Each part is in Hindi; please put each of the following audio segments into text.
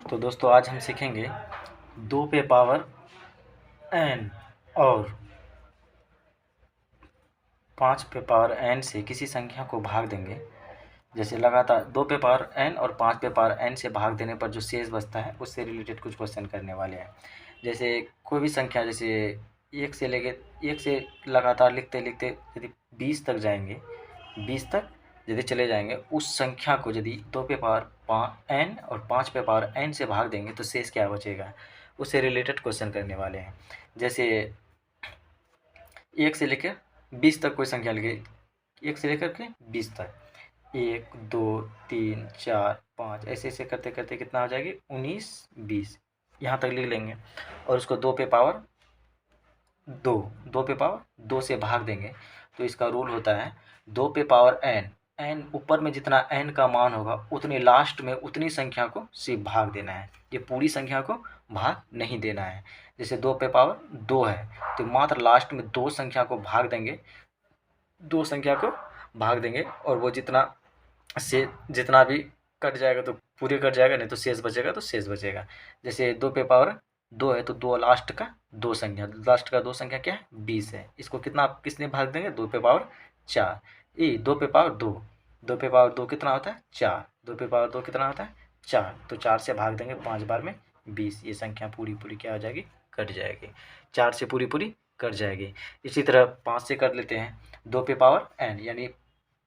तो दोस्तों आज हम सीखेंगे 2 पे पावर n और 5 पे पावर n से किसी संख्या को भाग देंगे। जैसे लगातार 2 पे पावर n और 5 पे पावर n से भाग देने पर जो शेष बचता है उससे रिलेटेड कुछ क्वेश्चन करने वाले हैं। जैसे कोई भी संख्या जैसे 1 से लेके 1 से लगातार लिखते लिखते यदि 20 तक जाएंगे, 20 तक यदि चले जाएंगे, उस संख्या को यदि 2 पे पावर n और 5 पे पावर n से भाग देंगे तो शेष क्या बचेगा, उससे रिलेटेड क्वेश्चन करने वाले हैं। जैसे 1 से लेकर 20 तक कोई संख्या लिखे, 1 से लेकर के 20 तक, 1 2 3 4 5 ऐसे ऐसे करते करते कितना हो जाएगी 19 20 यहाँ तक लिख लेंगे। और उसको 2 पे पावर 2 से भाग देंगे तो इसका रूल होता है 2 पे पावर n ऊपर में जितना n का मान होगा उतनी लास्ट में उतनी संख्या को सिर्फ भाग देना है, ये पूरी संख्या को भाग नहीं देना है। जैसे 2 पे पावर 2 है तो मात्र लास्ट में 2 संख्या को भाग देंगे, 2 संख्या को भाग देंगे और वो जितना भी कट जाएगा तो पूरे कट जाएगा, नहीं तो शेष बचेगा तो शेष बचेगा। जैसे 2 पे पावर 2 है तो 2 लास्ट का 2 संख्या, लास्ट का 2 संख्या क्या है 20 है, इसको किसने भाग देंगे 2 पे पावर 4। 2 पे पावर 2, 2 पे पावर 2 कितना होता है 4, 2 पे पावर 2 कितना होता है 4, तो 4 से भाग देंगे 5 बार में 20, ये संख्या पूरी पूरी क्या हो जाएगी कट जाएगी, 4 से पूरी पूरी कट जाएगी। इसी तरह 5 से कर लेते हैं 2 पे पावर n, यानी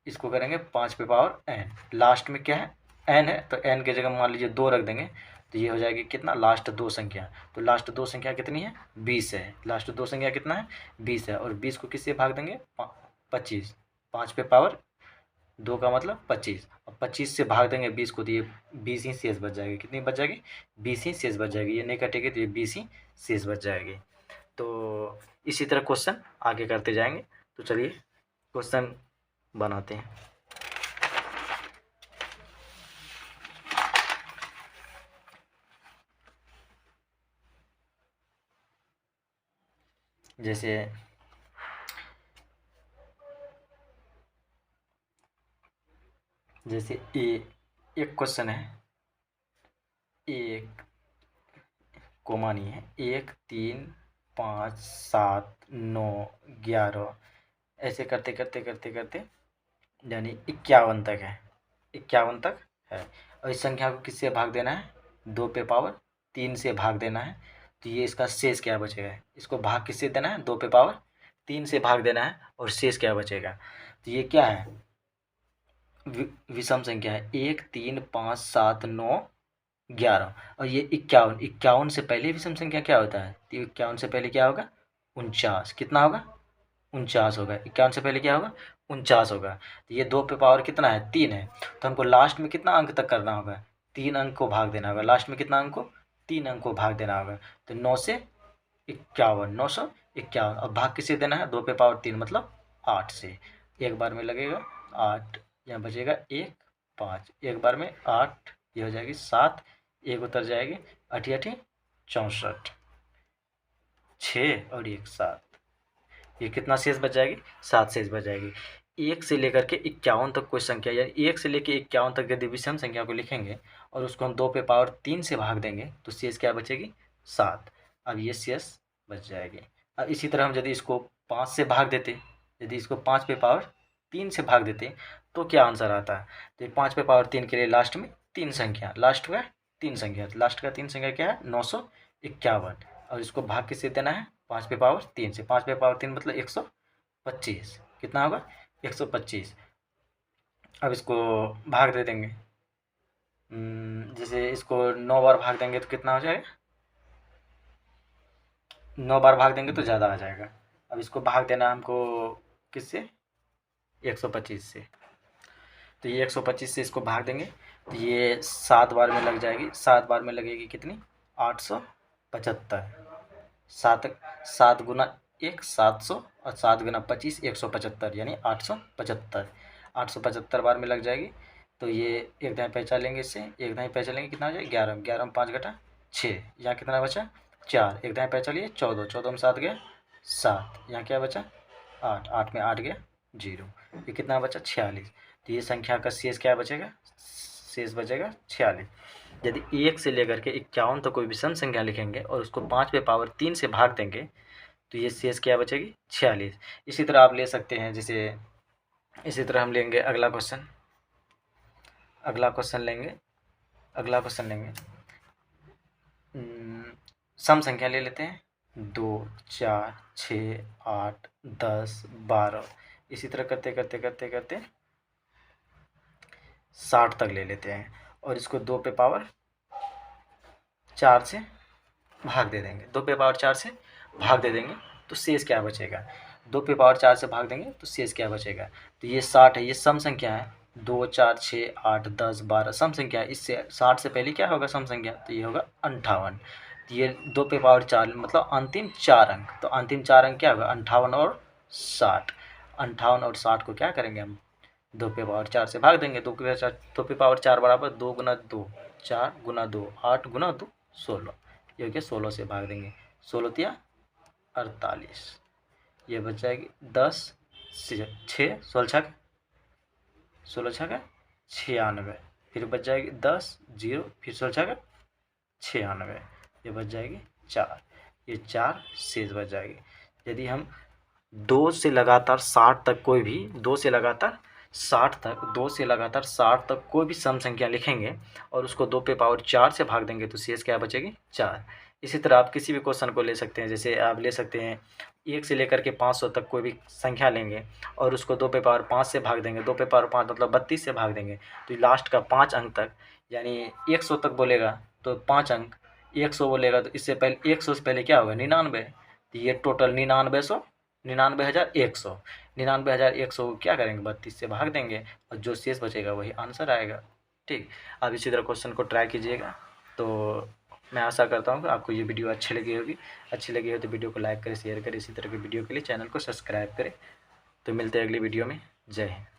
इसको करेंगे 5 पे पावर n, लास्ट में क्या है n है तो n की जगह मान लीजिए 2 रख देंगे तो ये हो जाएगी कितना लास्ट 2 संख्या, तो लास्ट 2 संख्या कितनी है 20 है, लास्ट 2 संख्या कितना है 20 है। और 20 को किससे भाग देंगे 25, 5 पे पावर 2 का मतलब 25, और 25 से भाग देंगे 20 को तो ये 20 ही शेष बच जाएगी, कितनी बच जाएगी 20 ही शेष बच जाएगी, ये नहीं कटेगी तो ये 20 ही शेष बच जाएगी। तो इसी तरह क्वेश्चन आगे करते जाएंगे। तो चलिए क्वेश्चन बनाते हैं। जैसे एक क्वेश्चन है, एक कोमा नहीं है, 1 3 5 7 9 11 ऐसे करते करते करते करते यानी 51 तक है, 51 तक है। और इस संख्या को किससे भाग देना है 2 पे पावर 3 से भाग देना है, तो ये इसका शेष क्या बचेगा, इसको भाग किससे देना है 2 पे पावर 3 से भाग देना है और शेष क्या बचेगा। तो ये क्या है विषम संख्या है, 1 3 5 7 9 11 और ये 51, 51 से पहले विषम संख्या क्या होता है, तो 51 से पहले क्या होगा 49, कितना होगा 49 होगा, 51 से पहले क्या होगा 49 होगा। तो ये 2 पे पावर कितना है 3 है, तो हमको लास्ट में कितना अंक तक करना होगा 3 अंक को भाग देना होगा, लास्ट में कितना अंक को 3 अंक को भाग देना होगा। तो 9 से 51, 951, अब भाग किसे देना है 2 पे पावर 3 मतलब 8 से, एक बार में लगेगा 8, यहाँ बचेगा 1 5, एक बार में 8, ये हो जाएगी 7, एक उतर जाएगी 8 8 64, 6 और 1 7, ये कितना शेष बच जाएगी 7 शेष बच जाएगी। 1 से लेकर के 51 तक कोई संख्या, यानी 1 से लेकर 51 तक यदि विषम संख्या को लिखेंगे और उसको हम 2 पे पावर 3 से भाग देंगे तो शेष क्या बचेगी 7, अब ये शेष बच जाएगी। अब इसी तरह हम यदि इसको 5 से भाग देते, यदि इसको 5 पे पावर 3 से भाग देते तो क्या आंसर आता है, तो 5 पे पावर 3 के लिए लास्ट में 3 संख्या, लास्ट का 3 संख्या, लास्ट का 3 संख्या क्या है 951, और इसको भाग किससे देना है 5 पे पावर 3 से, 5 पे पावर 3 मतलब 125, कितना होगा 125। अब इसको भाग दे देंगे, जैसे इसको 9 बार भाग देंगे तो कितना हो जाएगा, 9 बार भाग देंगे तो ज़्यादा आ जाएगा। अब इसको भाग देना हमको किससे 125 से, तो ये 125 से इसको भाग देंगे तो ये 7 बार में लग जाएगी, 7 बार में लगेगी कितनी 875, 7 7 गुना 1 700 और 7 गुना 25 175, यानी 875, 875 बार में लग जाएगी। तो ये एक दाएँ पहचान लेंगे, इससे एक दाएँ पहचान लेंगे कितना हो जाएगा 11, 11 में 5 घटा 6, यहाँ कितना बचा 4, एक दाएँ पहचान लिए 14, 14 में 7 गया 7, यहाँ क्या बचा 8, 8 में 8 गया 0, ये कितना बचा 46। तो ये संख्या का शेष क्या बचेगा, शेष बचेगा 46। यदि 1 से लेकर के 51 तक कोई विषम संख्या लिखेंगे और उसको 5 पे पावर 3 से भाग देंगे तो ये शेष क्या बचेगी 46। इसी तरह आप ले सकते हैं, जैसे इसी तरह हम लेंगे अगला क्वेश्चन लेंगे। सम संख्या ले लेते हैं 2 4 6 8 10 12। इसी तरह करते करते करते करते 60 तक ले लेते हैं और इसको 2 पे पावर 4 से भाग दे देंगे। 2 पे पावर 4 से भाग दे देंगे तो शेष क्या बचेगा, 2 पे पावर 4 से भाग देंगे तो शेष क्या बचेगा। तो ये 60 है, ये सम संख्या है। 2 4 6 8 10 12 सम संख्या है। इससे 60 से पहले क्या होगा सम संख्या, तो ये होगा 58। तो ये 2 पे पावर 4 मतलब अंतिम 4 अंक। तो अंतिम 4 अंक क्या होगा 58 और 60। 58 और 60 को क्या करेंगे हम 2 पे पावर 4 से भाग देंगे। 2 पे पावर 4 बराबर 2 गुना 2 4 गुना 2 8 गुना 2 16। ये हो गया 16 से भाग देंगे। 16 तिया 48। ये बच जाएगी 10 से 6 16 का 96। फिर बच जाएगी 10 0 फिर 16 का 96। ये बच जाएगी 4। ये 4 शेष बच जाएगी। यदि हम 2 से लगातार 60 तक कोई भी 2 से लगातार 60 तक कोई भी सम संख्या लिखेंगे और उसको 2 पे पावर 4 से भाग देंगे तो शेष क्या बचेगी 4। इसी तरह आप किसी भी क्वेश्चन को ले सकते हैं, जैसे आप ले सकते हैं 1 से लेकर के 500 तक कोई भी संख्या लेंगे और उसको 2 पे पावर 5 से भाग देंगे। 2 पे पावर 5 मतलब 32 से भाग देंगे तो लास्ट का 5 अंक तक, यानी 100 तक बोलेगा तो 5 अंक, 100 बोलेगा तो इससे पहले 100 से पहले क्या होगा 99। तो ये टोटल 99,100 को क्या करेंगे 32 से भाग देंगे और जो शेष बचेगा वही आंसर आएगा। ठीक, आप इसी तरह क्वेश्चन को ट्राई कीजिएगा। तो मैं आशा करता हूँ कि आपको ये वीडियो अच्छी लगी होगी। अच्छी लगी हो तो वीडियो को लाइक करें, शेयर करें। इसी तरह की वीडियो के लिए चैनल को सब्सक्राइब करें। तो मिलते हैं अगली वीडियो में। जय हिंद।